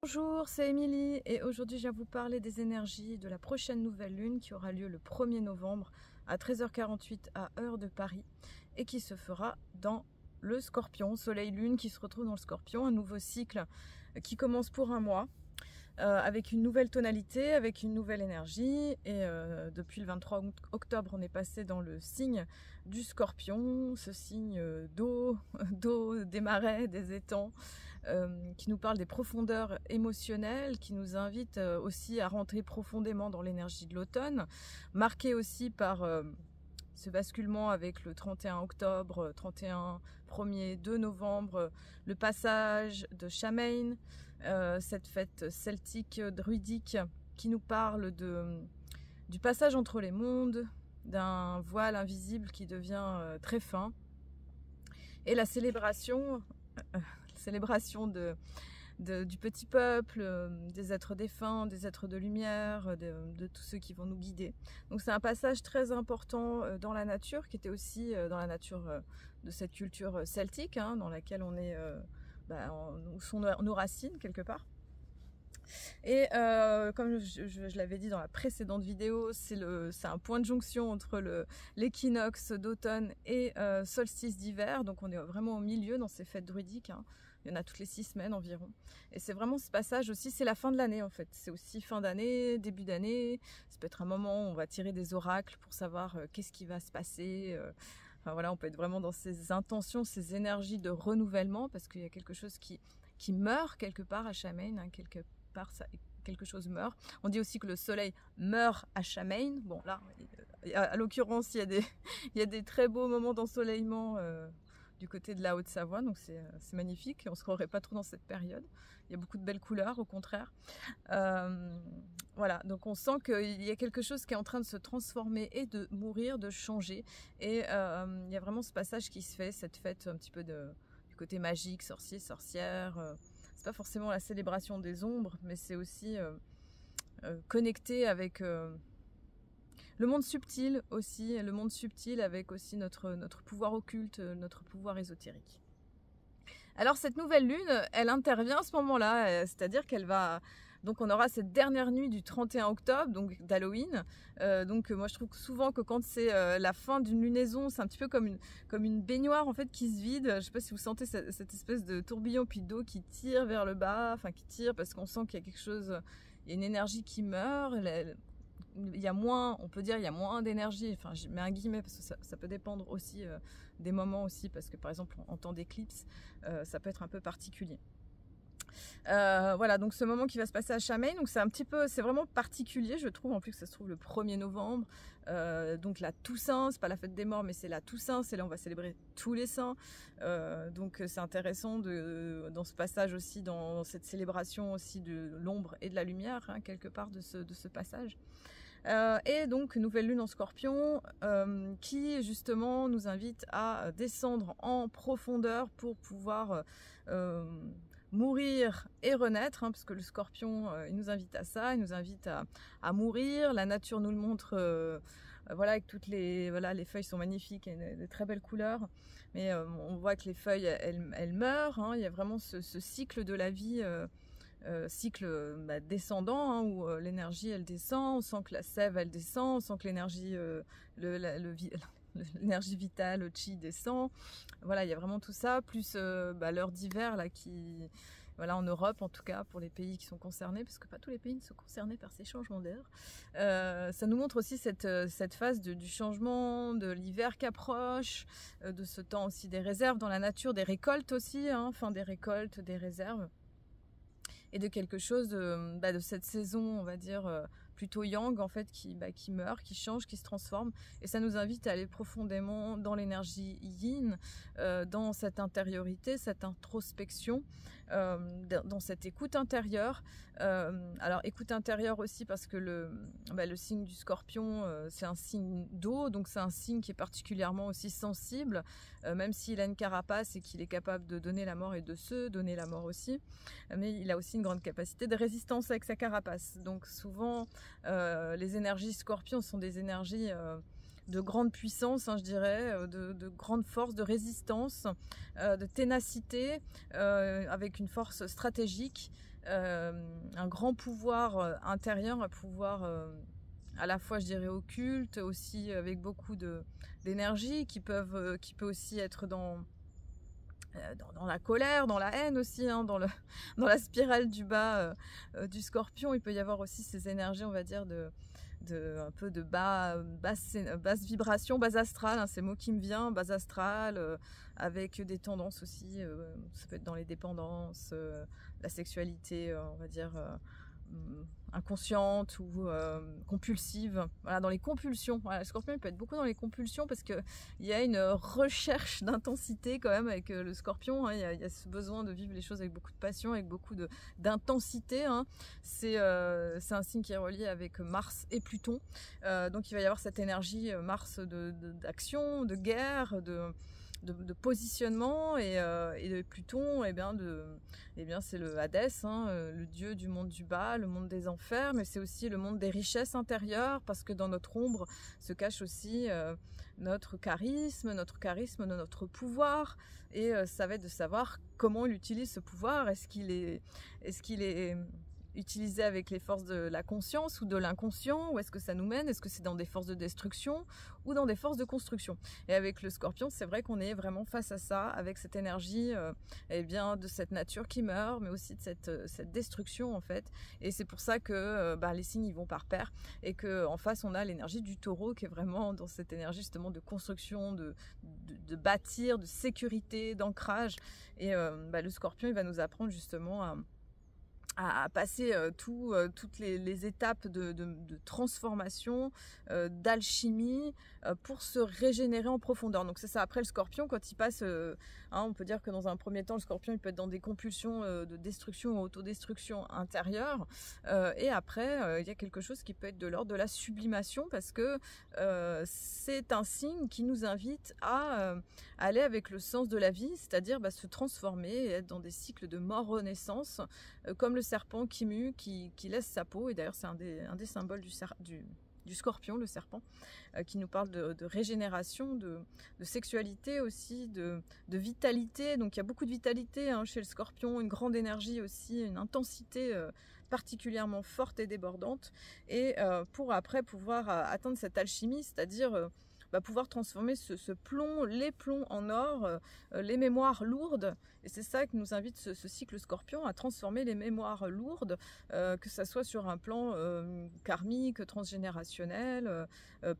Bonjour, c'est Émilie et aujourd'hui je viens vous parler des énergies de la prochaine nouvelle lune qui aura lieu le 1er novembre à 13h48 à heure de Paris et qui se fera dans le Scorpion, Soleil-Lune qui se retrouve dans le Scorpion, un nouveau cycle qui commence pour un mois avec une nouvelle tonalité, avec une nouvelle énergie et depuis le 23 octobre on est passé dans le signe du Scorpion, ce signe d'eau, des marais, des étangs, qui nous parle des profondeurs émotionnelles, qui nous invite aussi à rentrer profondément dans l'énergie de l'automne, marqué aussi par ce basculement avec le 31 octobre, 31, 1er, 2 novembre, le passage de Samhain, cette fête celtique druidique qui nous parle du passage entre les mondes, d'un voile invisible qui devient très fin, et la célébration du petit peuple, des êtres défunts, des êtres de lumière, de tous ceux qui vont nous guider. Donc c'est un passage très important dans la nature, qui était aussi dans la nature de cette culture celtique, hein, dans laquelle on est, où sont nos racines quelque part. Et comme je l'avais dit dans la précédente vidéo, c'est un point de jonction entre l'équinoxe d'automne et solstice d'hiver, donc on est vraiment au milieu dans ces fêtes druidiques, hein. Il y en a toutes les 6 semaines environ. Et c'est vraiment ce passage aussi, c'est la fin de l'année en fait. C'est aussi fin d'année, début d'année. Ça peut être un moment où on va tirer des oracles pour savoir qu'est-ce qui va se passer. Enfin voilà, on peut être vraiment dans ces intentions, ces énergies de renouvellement, parce qu'il y a quelque chose qui meurt quelque part à Samhain, hein, quelque chose meurt. On dit aussi que le soleil meurt à Samhain. Bon là, à l'occurrence, il y a des très beaux moments d'ensoleillement du côté de la Haute-Savoie, donc c'est magnifique, on ne se croirait pas trop dans cette période. Il y a beaucoup de belles couleurs, au contraire. Voilà, donc on sent qu'il y a quelque chose qui est en train de se transformer et de mourir, de changer. Et il y a vraiment ce passage qui se fait, cette fête un petit peu du côté magique, sorcier, sorcière. C'est pas forcément la célébration des ombres, mais c'est aussi connecté avec le monde subtil aussi, le monde subtil avec aussi notre pouvoir occulte, notre pouvoir ésotérique. Alors cette nouvelle lune, elle intervient à ce moment-là, c'est-à-dire qu'elle va... Donc on aura cette dernière nuit du 31 octobre, donc d'Halloween. Moi je trouve souvent que quand c'est la fin d'une lunaison, c'est un petit peu comme une baignoire en fait qui se vide. Je ne sais pas si vous sentez cette espèce de tourbillon puis d'eau qui tire vers le bas, enfin qui tire parce qu'on sent qu'il y a quelque chose, il y a une énergie qui meurt. Il y a moins, on peut dire, il y a moins d'énergie, enfin je mets un guillemet parce que ça peut dépendre aussi des moments aussi, parce que par exemple en temps d'éclipse, ça peut être un peu particulier. Voilà, donc ce moment qui va se passer à Samhain, donc c'est vraiment particulier, je trouve, en plus que ça se trouve le 1er novembre, donc la Toussaint, c'est pas la fête des morts, mais c'est la Toussaint, c'est là où on va célébrer tous les saints, donc c'est intéressant dans ce passage aussi, dans cette célébration aussi de l'ombre et de la lumière, hein, quelque part de ce passage. Et donc nouvelle lune en Scorpion qui justement nous invite à descendre en profondeur pour pouvoir mourir et renaître, hein, parce que le Scorpion il nous invite à ça, il nous invite à mourir. La nature nous le montre, voilà, avec toutes les feuilles sont magnifiques et de très belles couleurs, mais on voit que les feuilles elles meurent, hein. Il y a vraiment ce cycle de la vie, cycle descendant, hein, où l'énergie elle descend, on sent que la sève elle descend, on sent que l'énergie l'énergie vitale, le chi descend. Voilà, il y a vraiment tout ça, plus l'heure d'hiver là qui... Voilà, en Europe en tout cas, pour les pays qui sont concernés, parce que pas tous les pays ne sont concernés par ces changements d'air. Ça nous montre aussi cette phase du changement, de l'hiver qui approche, de ce temps aussi des réserves dans la nature, des récoltes aussi, hein, fin des récoltes, des réserves. Et de quelque chose de cette saison, on va dire, plutôt yang, en fait, qui meurt, qui change, qui se transforme. Et ça nous invite à aller profondément dans l'énergie yin, dans cette intériorité, cette introspection, dans cette écoute intérieure. Alors, écoute intérieure aussi parce que le signe du Scorpion, c'est un signe d'eau, donc c'est un signe qui est particulièrement aussi sensible, même s'il a une carapace et qu'il est capable de donner la mort et de se donner la mort aussi. Mais il a aussi une grande capacité de résistance avec sa carapace. Donc souvent, les énergies Scorpion sont des énergies de grande puissance, hein, je dirais, de grande force, de résistance, de ténacité, avec une force stratégique. un grand pouvoir intérieur, un pouvoir à la fois, je dirais, occulte, aussi avec beaucoup d'énergie, qui peut aussi être dans la colère, dans la haine aussi, hein, dans la spirale du bas du Scorpion. Il peut y avoir aussi ces énergies, on va dire, un peu de basse vibration, base astrale, hein, c'est le mot qui me vient, base astrale, avec des tendances aussi, ça peut être dans les dépendances, la sexualité, on va dire, inconsciente ou compulsive, voilà, dans les compulsions. Voilà, le Scorpion il peut être beaucoup dans les compulsions parce que il y a une recherche d'intensité quand même avec le Scorpion, hein. Il y a ce besoin de vivre les choses avec beaucoup de passion, avec beaucoup d'intensité, hein. C'est un signe qui est relié avec Mars et Pluton, donc il va y avoir cette énergie Mars d'action, de guerre, de positionnement, et de Pluton, c'est le Hadès, hein, le dieu du monde du bas, le monde des enfers, mais c'est aussi le monde des richesses intérieures, parce que dans notre ombre se cache aussi notre charisme, notre pouvoir, et ça va être de savoir comment il utilise ce pouvoir. Est-ce qu'il est utilisé avec les forces de la conscience ou de l'inconscient, où est-ce que ça nous mène? Est-ce que c'est dans des forces de destruction ou dans des forces de construction? Et avec le Scorpion, c'est vrai qu'on est vraiment face à ça, avec cette énergie de cette nature qui meurt, mais aussi de cette destruction en fait. Et c'est pour ça que les signes ils vont par pair, et qu'en face on a l'énergie du Taureau qui est vraiment dans cette énergie justement de construction, de bâtir, de sécurité, d'ancrage. Et le Scorpion il va nous apprendre justement à passer toutes les étapes de transformation, d'alchimie, pour se régénérer en profondeur. Donc c'est ça, après le Scorpion, quand il passe, on peut dire que dans un premier temps, le Scorpion il peut être dans des compulsions de destruction ou autodestruction intérieure, et après il y a quelque chose qui peut être de l'ordre de la sublimation, parce que c'est un signe qui nous invite à aller avec le sens de la vie, c'est-à-dire se transformer et être dans des cycles de mort-renaissance, comme le serpent qui mue, qui laisse sa peau. Et d'ailleurs c'est un des symboles du Scorpion, le serpent, qui nous parle de régénération, de sexualité aussi, de vitalité. Donc il y a beaucoup de vitalité, hein, chez le Scorpion, une grande énergie aussi, une intensité particulièrement forte et débordante, et pour après pouvoir atteindre cette alchimie, c'est-à-dire pouvoir transformer les plombs en or, les mémoires lourdes. Et c'est ça que nous invite ce cycle Scorpion, à transformer les mémoires lourdes, que ça soit sur un plan karmique, transgénérationnel,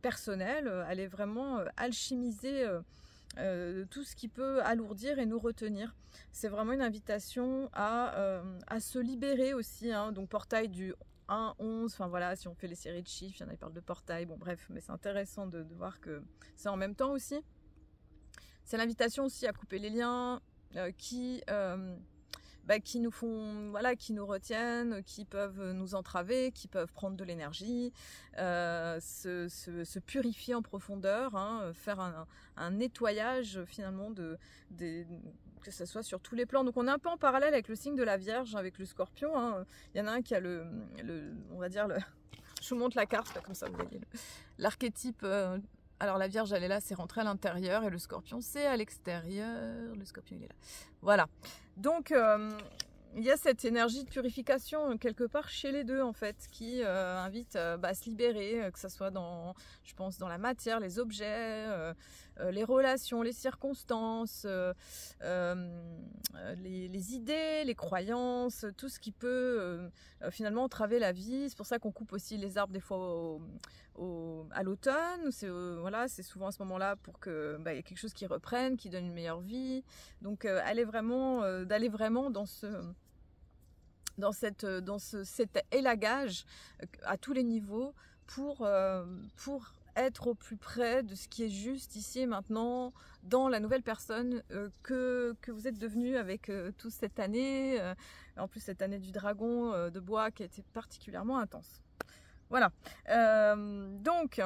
personnel, aller vraiment alchimiser tout ce qui peut alourdir et nous retenir. C'est vraiment une invitation à se libérer aussi, hein. Donc portail du 1, 11, enfin voilà, si on fait les séries de chiffres, il y en a qui parlent de portail, bon bref, mais c'est intéressant de voir que c'est en même temps aussi. C'est l'invitation aussi à couper les liens qui nous font, voilà, qui nous retiennent, qui peuvent nous entraver, qui peuvent prendre de l'énergie, se purifier en profondeur, hein, faire un nettoyage finalement que ce soit sur tous les plans. Donc on est un peu en parallèle avec le signe de la Vierge, avec le Scorpion, hein. Il y en a un qui a on va dire je vous montre la carte là, comme ça vous voyez l'archétype. Alors la Vierge elle est là, c'est rentré à l'intérieur, et le Scorpion c'est à l'extérieur. Le Scorpion il est là. Voilà. Donc il y a cette énergie de purification quelque part chez les deux en fait, qui invite à se libérer, que ce soit je pense dans la matière, les objets, les relations, les circonstances, les idées, les croyances, tout ce qui peut finalement entraver la vie. C'est pour ça qu'on coupe aussi les arbres des fois à l'automne. C'est souvent à ce moment-là pour que y ait quelque chose qui reprenne, qui donne une meilleure vie. Donc d'aller vraiment dans cet élagage à tous les niveaux pour être au plus près de ce qui est juste ici et maintenant, dans la nouvelle personne que vous êtes devenue avec toute cette année, en plus cette année du dragon de bois qui a été particulièrement intense. Voilà, donc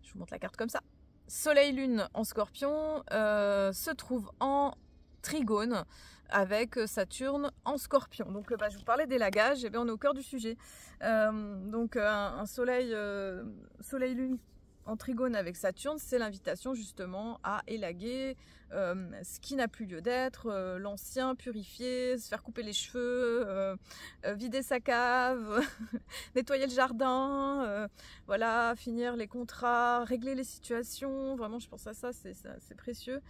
je vous montre la carte comme ça. Soleil Lune en Scorpion se trouve en Trigone avec Saturne en Scorpion. Donc je vous parlais d'élagage, et bien on est au cœur du sujet. Donc un soleil Lune en Trigone avec Saturne, c'est l'invitation justement à élaguer, ce qui n'a plus lieu d'être, l'ancien, purifier, se faire couper les cheveux, vider sa cave, nettoyer le jardin, voilà, finir les contrats, régler les situations. Vraiment, je pense à ça, c'est précieux.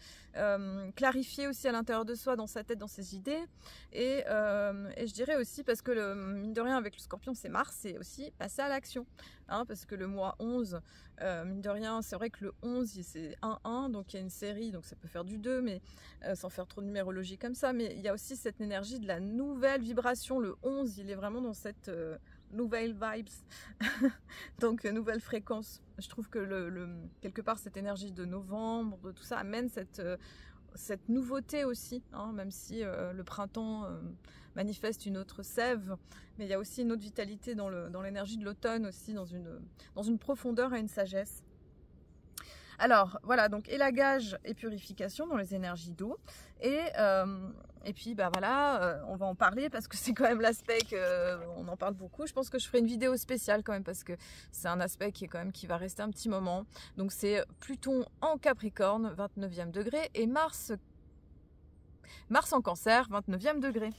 Clarifier aussi à l'intérieur de soi, dans sa tête, dans ses idées. Et je dirais aussi, parce que mine de rien, avec le Scorpion, c'est Mars, c'est aussi passer à l'action. Hein, parce que le mois 11, mine de rien, c'est vrai que le 11, c'est 1-1, donc il y a une série, donc ça peut faire du 2, mais sans faire trop de numérologie comme ça. Mais il y a aussi cette énergie de la nouvelle vibration. Le 11, il est vraiment dans cette nouvelle vibes, donc nouvelle fréquence. Je trouve que quelque part, cette énergie de novembre, de tout ça, amène cette nouveauté aussi, hein, même si le printemps manifeste une autre sève, mais il y a aussi une autre vitalité dans l'énergie de l'automne aussi, dans une profondeur et une sagesse. Alors voilà, donc élagage et purification dans les énergies d'eau, et puis bah voilà, on va en parler parce que c'est quand même l'aspect on en parle beaucoup. Je pense que je ferai une vidéo spéciale quand même parce que c'est un aspect qui va rester un petit moment. Donc c'est Pluton en Capricorne, 29e degré, et Mars en Cancer, 29e degré.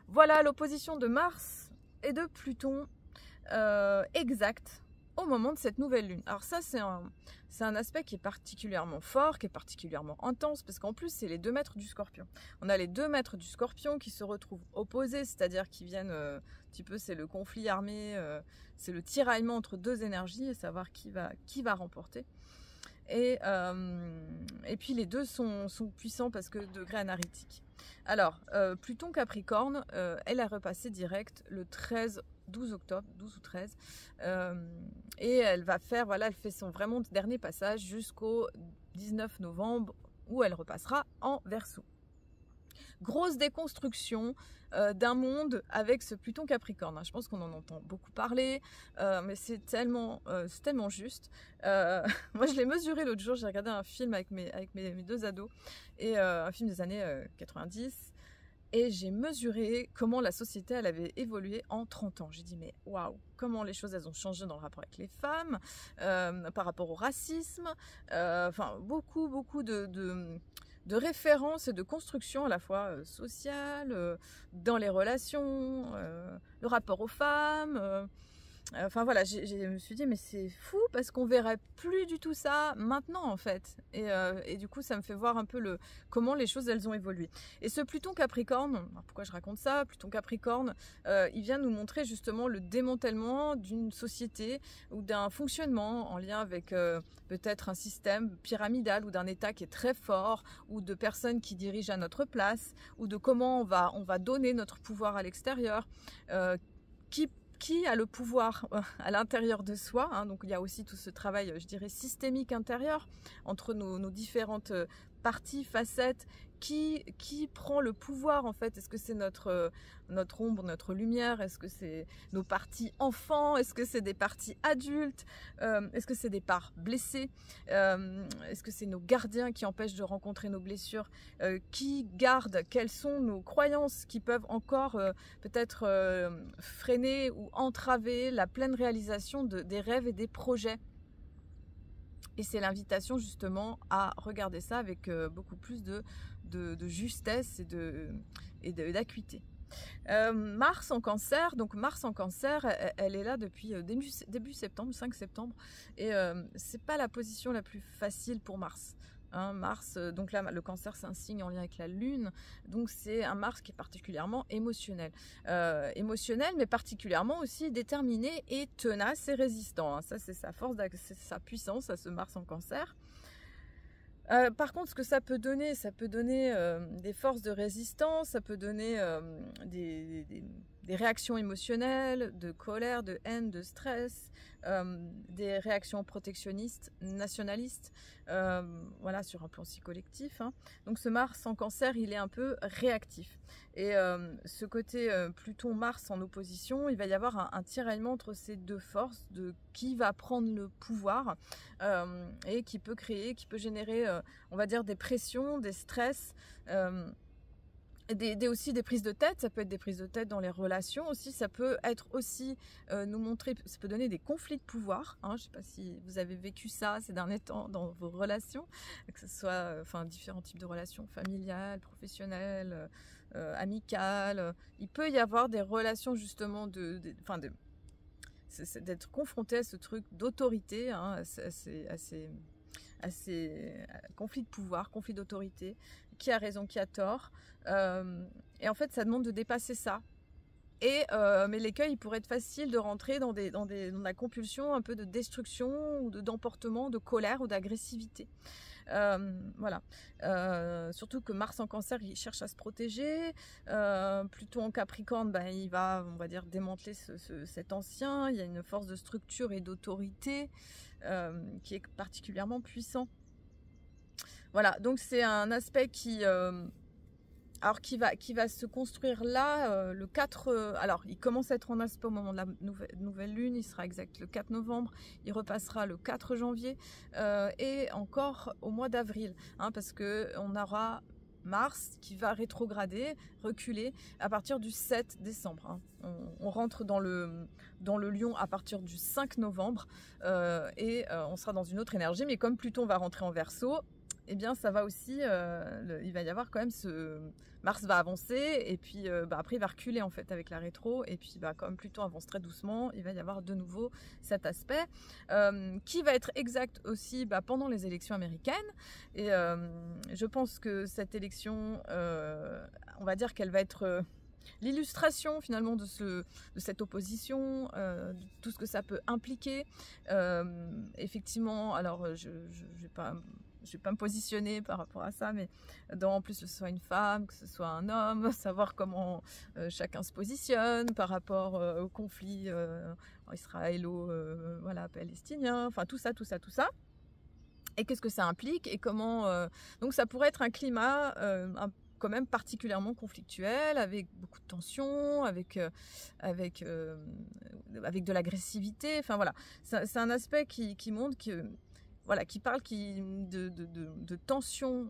Voilà l'opposition de Mars et de Pluton exacte au moment de cette nouvelle lune. Alors ça, c'est un aspect qui est particulièrement fort, qui est particulièrement intense, parce qu'en plus, c'est les 2 maîtres du Scorpion. On a les 2 maîtres du Scorpion qui se retrouvent opposés, c'est-à-dire qui viennent un petit peu, c'est le conflit armé, c'est le tiraillement entre 2 énergies, et savoir qui va remporter. Et puis les deux sont puissants parce que degré anaritique. Alors, Pluton Capricorne, elle a repassé direct le 12 octobre, 12 ou 13, et elle va faire, voilà, elle fait son vraiment dernier passage jusqu'au 19 novembre où elle repassera en Verseau. Grosse déconstruction d'un monde avec ce Pluton Capricorne. Je pense qu'on en entend beaucoup parler, mais c'est tellement juste. Moi, je l'ai mesuré l'autre jour, j'ai regardé un film avec mes 2 ados, et un film des années 90, et j'ai mesuré comment la société elle avait évolué en 30 ans. J'ai dit mais waouh, comment les choses elles ont changé dans le rapport avec les femmes, par rapport au racisme, enfin beaucoup de références et de construction à la fois sociale, dans les relations, le rapport aux femmes. Enfin voilà, je me suis dit mais c'est fou parce qu'on verrait plus du tout ça maintenant en fait. Et du coup ça me fait voir un peu comment les choses elles ont évolué. Et ce Pluton Capricorne, pourquoi je raconte ça? Pluton Capricorne, il vient nous montrer justement le démantèlement d'une société ou d'un fonctionnement en lien avec peut-être un système pyramidal ou d'un État qui est très fort, ou de personnes qui dirigent à notre place, ou de comment on va donner notre pouvoir à l'extérieur, qui a le pouvoir à l'intérieur de soi, hein. Donc il y a aussi tout ce travail, je dirais, systémique intérieur entre nos différentes parties, facettes. Qui prend le pouvoir en fait? Est-ce que c'est notre ombre, notre lumière? Est-ce que c'est nos parties enfants? Est-ce que c'est des parties adultes? Est-ce que c'est des parts blessées? Est-ce que c'est nos gardiens qui empêchent de rencontrer nos blessures? Qui garde? Quelles sont nos croyances qui peuvent encore peut-être freiner ou entraver la pleine réalisation des rêves et des projets? Et c'est l'invitation justement à regarder ça avec beaucoup plus de justesse et d'acuité. Mars en Cancer, donc Mars en Cancer, elle est là depuis début septembre, 5 septembre, et c'est pas la position la plus facile pour Mars. Hein, Mars, donc là le Cancer c'est un signe en lien avec la Lune, donc c'est un Mars qui est particulièrement émotionnel, mais particulièrement aussi déterminé et tenace et résistant, hein. Ça c'est sa force, c'est sa puissance à ce Mars en Cancer. Par contre, ce que ça peut donner des forces de résistance, ça peut donner des réactions émotionnelles, de colère, de haine, de stress, des réactions protectionnistes, nationalistes, voilà, sur un plan si collectif, hein. Donc ce Mars en Cancer, il est un peu réactif. Et ce côté Pluton-Mars en opposition, il va y avoir un tiraillement entre ces 2 forces, de qui va prendre le pouvoir, et qui peut générer, on va dire, des pressions, des stress, aussi des prises de tête, ça peut être des prises de tête dans les relations aussi, ça peut être aussi nous montrer, ça peut donner des conflits de pouvoir, hein, je ne sais pas si vous avez vécu ça ces derniers temps dans vos relations, que ce soit différents types de relations familiales, professionnelles, amicales, il peut y avoir des relations justement d'être confronté à ce truc d'autorité, hein, conflit de pouvoir, conflit d'autorité, qui a raison, qui a tort. Et en fait, ça demande de dépasser ça. Mais l'écueil, il pourrait être facile de rentrer dans la compulsion un peu de destruction, ou d'emportement, de colère ou d'agressivité. Voilà. Surtout que Mars en Cancer, il cherche à se protéger. Pluton en Capricorne, il va, on va dire, démanteler cet ancien. Il y a une force de structure et d'autorité qui est particulièrement puissant. Voilà, donc c'est un aspect qui va se construire là, le 4... alors, il commence à être en aspect au moment de la nouvelle lune, il sera exact le 4 novembre, il repassera le 4 janvier, et encore au mois d'avril, hein, parce qu'on aura Mars qui va rétrograder, reculer, à partir du 7 décembre. Hein. On rentre dans le Lion à partir du 5 novembre, et on sera dans une autre énergie, mais comme Pluton va rentrer en Verseau, eh bien ça va aussi, il va y avoir quand même Mars va avancer, et puis après il va reculer en fait avec la rétro, et puis comme Pluton avance très doucement, il va y avoir de nouveau cet aspect qui va être exact aussi pendant les élections américaines. Et je pense que cette élection, on va dire qu'elle va être l'illustration finalement de cette opposition, de tout ce que ça peut impliquer. Effectivement, alors je vais pas me positionner par rapport à ça, mais en plus que ce soit une femme, que ce soit un homme, savoir comment chacun se positionne par rapport au conflit israélo-palestinien, tout ça. Et qu'est-ce que ça implique et comment... donc ça pourrait être un climat quand même particulièrement conflictuel, avec beaucoup de tensions, avec de l'agressivité. Enfin voilà, c'est un aspect qui montre que... Voilà, qui parle de tensions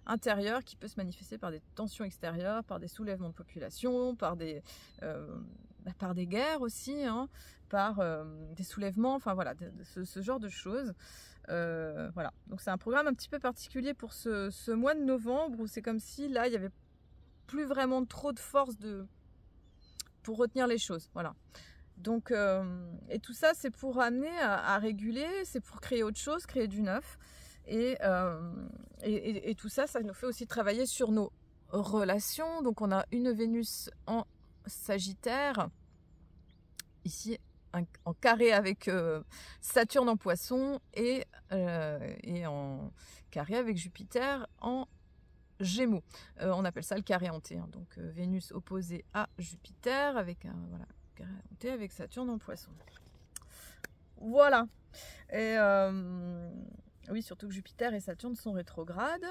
intérieures qui peut se manifester par des tensions extérieures, par des soulèvements de population, par des guerres aussi, hein, par des soulèvements, enfin voilà, ce genre de choses. Voilà, donc c'est un programme un petit peu particulier pour ce mois de novembre, où c'est comme si là il n'y avait plus vraiment trop de force pour retenir les choses. Voilà. Donc, et tout ça, c'est pour amener à réguler, c'est pour créer autre chose, créer du neuf. Et tout ça, ça nous fait aussi travailler sur nos relations. Donc, on a une Vénus en Sagittaire, ici en carré avec Saturne en Poisson, et en carré avec Jupiter en Gémeaux. On appelle ça le carré hanté. Hein. Donc, Vénus opposée à Jupiter avec avec Saturne en Poisson. Voilà. Et oui, surtout que Jupiter et Saturne sont rétrogrades.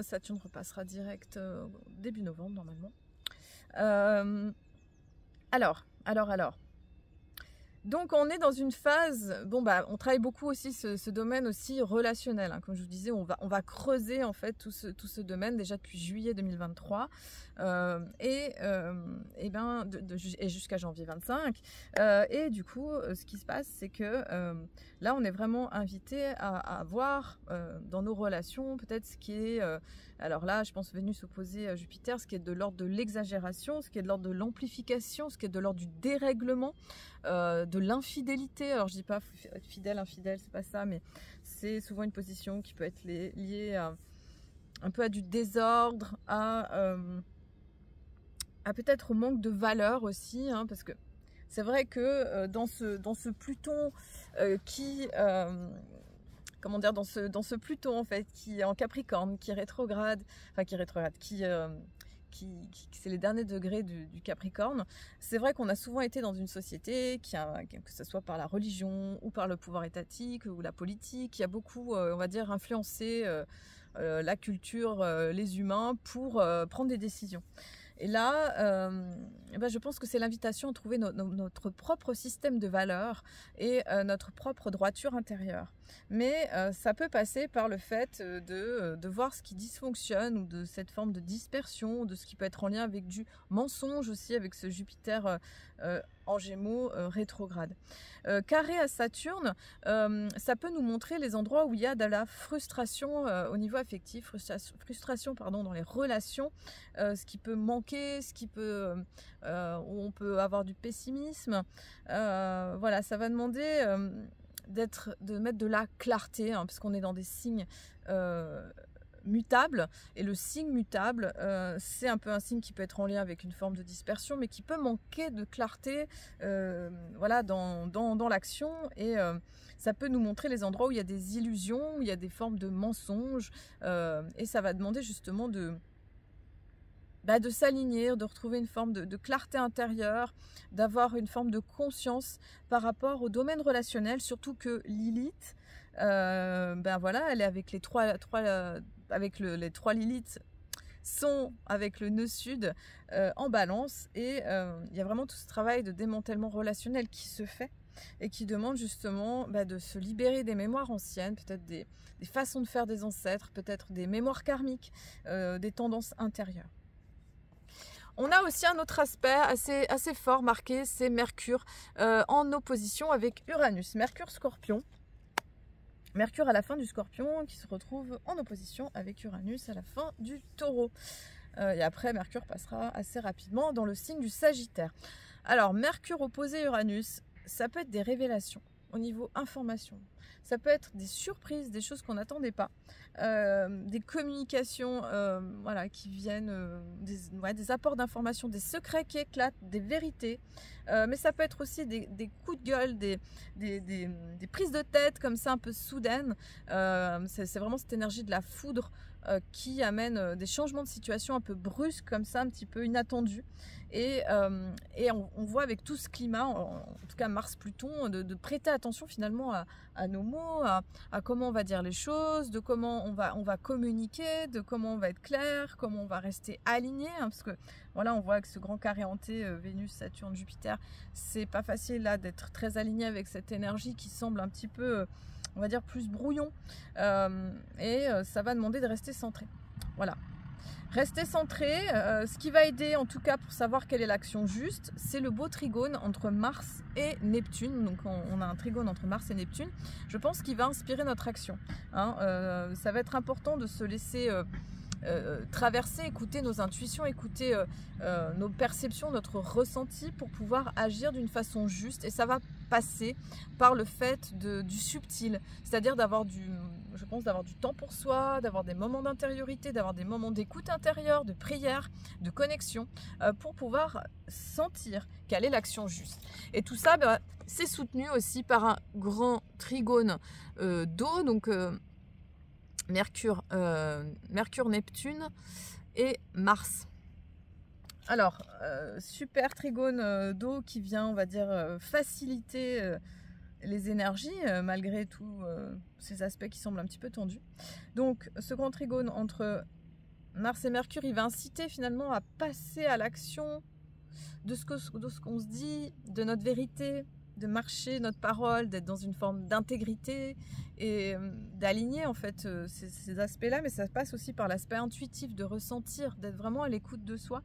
Saturne repassera direct début novembre normalement. Alors. Donc on est dans une phase, on travaille beaucoup aussi ce domaine aussi relationnel, hein. Comme je vous disais, on va creuser en fait tout ce domaine déjà depuis juillet 2023 et jusqu'à janvier 25. Et du coup, ce qui se passe, c'est que là, on est vraiment invité à voir dans nos relations peut-être ce qui est... alors là, je pense Vénus opposée à Jupiter, ce qui est de l'ordre de l'exagération, ce qui est de l'ordre de l'amplification, ce qui est de l'ordre du dérèglement, de l'infidélité. Alors je dis pas fidèle, infidèle, c'est pas ça, mais c'est souvent une position qui peut être liée un peu à du désordre, à peut-être au manque de valeur aussi, hein, parce que c'est vrai que dans ce Pluton dans ce Pluton en fait qui est en Capricorne, qui rétrograde, c'est les derniers degrés du Capricorne. C'est vrai qu'on a souvent été dans une société que ce soit par la religion ou par le pouvoir étatique ou la politique, qui a beaucoup, on va dire, influencé la culture, les humains pour prendre des décisions. Et là, ben, je pense que c'est l'invitation à trouver notre propre système de valeurs et notre propre droiture intérieure. Mais ça peut passer par le fait de voir ce qui dysfonctionne, ou de cette forme de dispersion, de ce qui peut être en lien avec du mensonge aussi, avec ce Jupiter en Gémeaux rétrograde. Carré à Saturne, ça peut nous montrer les endroits où il y a de la frustration au niveau affectif, frustration pardon, dans les relations, ce qui peut manquer, ce qui peut, où on peut avoir du pessimisme. Voilà, ça va demander de mettre de la clarté, hein, parce qu'on est dans des signes mutable, et le signe mutable c'est un peu un signe qui peut être en lien avec une forme de dispersion, mais qui peut manquer de clarté voilà, dans l'action, et ça peut nous montrer les endroits où il y a des illusions, où il y a des formes de mensonges, et ça va demander justement de s'aligner, de retrouver une forme de clarté intérieure, d'avoir une forme de conscience par rapport au domaine relationnel, surtout que Lilith, voilà, elle est avec les trois Lilith sont avec le nœud sud en balance, et il y a vraiment tout ce travail de démantèlement relationnel qui se fait, et qui demande justement de se libérer des mémoires anciennes, peut-être des façons de faire des ancêtres, peut-être des mémoires karmiques, des tendances intérieures. On a aussi un autre aspect assez fort marqué, c'est Mercure en opposition avec Uranus. Mercure Scorpion. Mercure à la fin du Scorpion qui se retrouve en opposition avec Uranus à la fin du Taureau. Et après, Mercure passera assez rapidement dans le signe du Sagittaire. Alors, Mercure opposé Uranus, ça peut être des révélations au niveau information. Ça peut être des surprises, des choses qu'on n'attendait pas, des communications voilà, qui viennent, des apports d'informations, des secrets qui éclatent, des vérités. Mais ça peut être aussi des coups de gueule, des prises de tête comme ça un peu soudaines. C'est vraiment cette énergie de la foudre qui amène des changements de situation un peu brusques comme ça, un petit peu inattendus. Et on voit avec tout ce climat, en tout cas Mars-Pluton, de prêter attention finalement à nos mots, à comment on va dire les choses, de comment on va communiquer, de comment on va être clair, comment on va rester aligné, hein, parce que voilà, on voit que ce grand carré hanté Vénus, Saturne, Jupiter, c'est pas facile là d'être très aligné avec cette énergie qui semble un petit peu, on va dire, plus brouillon, et ça va demander de rester centré. Voilà. Rester centré, ce qui va aider en tout cas pour savoir quelle est l'action juste, c'est le beau trigone entre Mars et Neptune. Donc on a un trigone entre Mars et Neptune. Je pense qu'il va inspirer notre action, hein. Ça va être important de se laisser traverser, écouter nos intuitions, écouter nos perceptions, notre ressenti pour pouvoir agir d'une façon juste, et ça va passer par le fait du subtil, c'est-à-dire d'avoir je pense d'avoir du temps pour soi, d'avoir des moments d'intériorité, d'avoir des moments d'écoute intérieure, de prière, de connexion, pour pouvoir sentir quelle est l'action juste. Et tout ça, c'est soutenu aussi par un grand trigone d'eau, donc Mercure, Neptune et Mars. Alors, super trigone d'eau qui vient, on va dire, faciliter les énergies, malgré tous ces aspects qui semblent un petit peu tendus. Donc, ce grand trigone entre Mars et Mercure, il va inciter finalement à passer à l'action de ce qu'on se dit, de notre vérité, de marcher notre parole, d'être dans une forme d'intégrité et d'aligner en fait ces aspects-là, mais ça passe aussi par l'aspect intuitif, de ressentir, d'être vraiment à l'écoute de soi,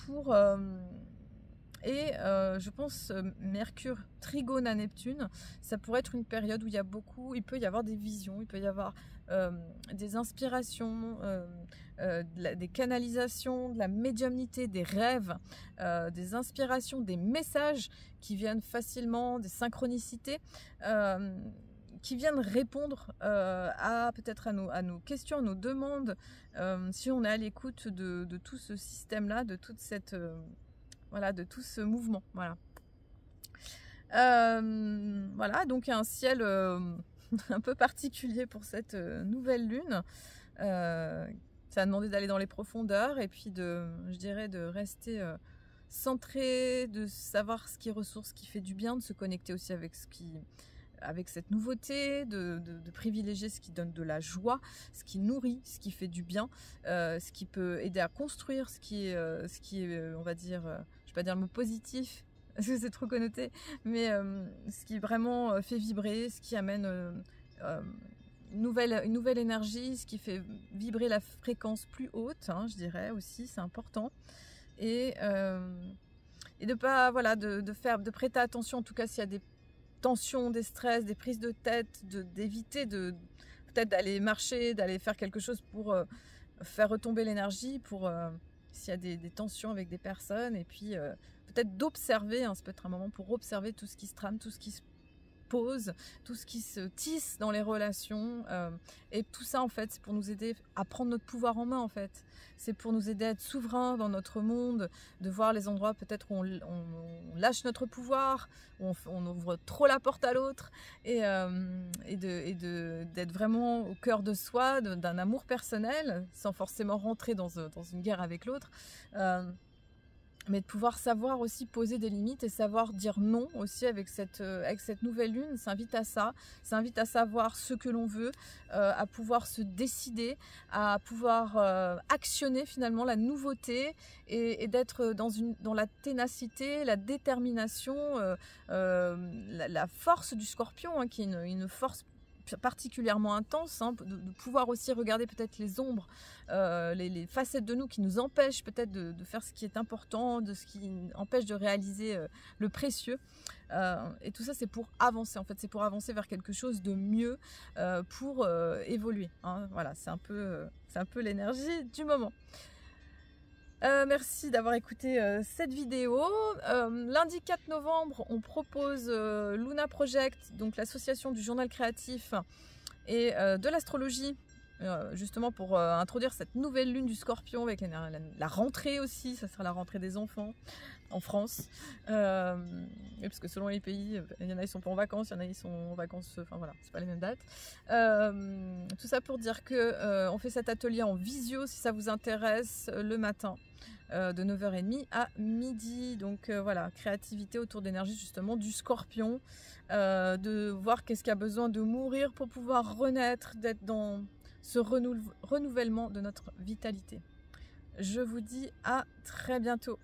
pour je pense Mercure trigone à Neptune, ça pourrait être une période où il peut y avoir des visions, il peut y avoir des inspirations, des canalisations, de la médiumnité, des rêves, des inspirations, des messages qui viennent facilement, des synchronicités qui viennent répondre peut-être à nos questions, à nos demandes, si on est à l'écoute de tout ce système-là, de toute cette voilà, de tout ce mouvement. Voilà. Voilà, donc un ciel un peu particulier pour cette nouvelle lune. Ça a demandé d'aller dans les profondeurs et puis je dirais de rester centré, de savoir ce qui ressource, ce qui fait du bien, de se connecter aussi avec ce qui avec cette nouveauté, de privilégier ce qui donne de la joie, ce qui nourrit, ce qui fait du bien, ce qui peut aider à construire, ce qui est on va dire, je ne vais pas dire le mot positif, parce que c'est trop connoté, mais ce qui vraiment fait vibrer, ce qui amène une nouvelle énergie, ce qui fait vibrer la fréquence plus haute, hein, je dirais aussi, c'est important. Et de pas, voilà, de prêter attention, en tout cas s'il y a des tensions, des stress, des prises de tête, d'éviter peut-être d'aller marcher, d'aller faire quelque chose pour faire retomber l'énergie, pour s'il y a des tensions avec des personnes, et puis peut-être d'observer, hein, ça peut être un moment pour observer tout ce qui se trame, tout ce qui se pose, tout ce qui se tisse dans les relations, et tout ça en fait c'est pour nous aider à prendre notre pouvoir en main en fait, c'est pour nous aider à être souverains dans notre monde, de voir les endroits peut-être où on lâche notre pouvoir, où on ouvre trop la porte à l'autre, et d'être vraiment au cœur de soi, d'un amour personnel, sans forcément rentrer dans une guerre avec l'autre, mais de pouvoir savoir aussi poser des limites et savoir dire non aussi avec cette nouvelle lune. Ça invite à ça, ça invite à savoir ce que l'on veut, à pouvoir se décider, à pouvoir actionner finalement la nouveauté, et d'être dans la ténacité, la détermination, la force du Scorpion, hein, qui est une force particulièrement intense, hein, de pouvoir aussi regarder peut-être les ombres, les facettes de nous qui nous empêchent peut-être de faire ce qui est important, de ce qui empêche de réaliser le précieux, et tout ça c'est pour avancer en fait, c'est pour avancer vers quelque chose de mieux, pour évoluer, hein. Voilà, c'est un peu l'énergie du moment. Merci d'avoir écouté cette vidéo. Lundi 4 novembre, on propose Luna Project, donc l'association du journal créatif et de l'astrologie, justement pour introduire cette nouvelle lune du Scorpion avec la rentrée aussi. Ça sera la rentrée des enfants en France, parce que selon les pays, il y en a ils sont pas en vacances, il y en a ils sont en vacances, enfin voilà, c'est pas les mêmes dates. Tout ça pour dire que on fait cet atelier en visio si ça vous intéresse, le matin, de 9h30 à midi. Donc voilà, créativité autour d'énergie justement du Scorpion, de voir qu'est-ce qui a besoin de mourir pour pouvoir renaître, d'être dans ce renouvellement de notre vitalité. Je vous dis à très bientôt.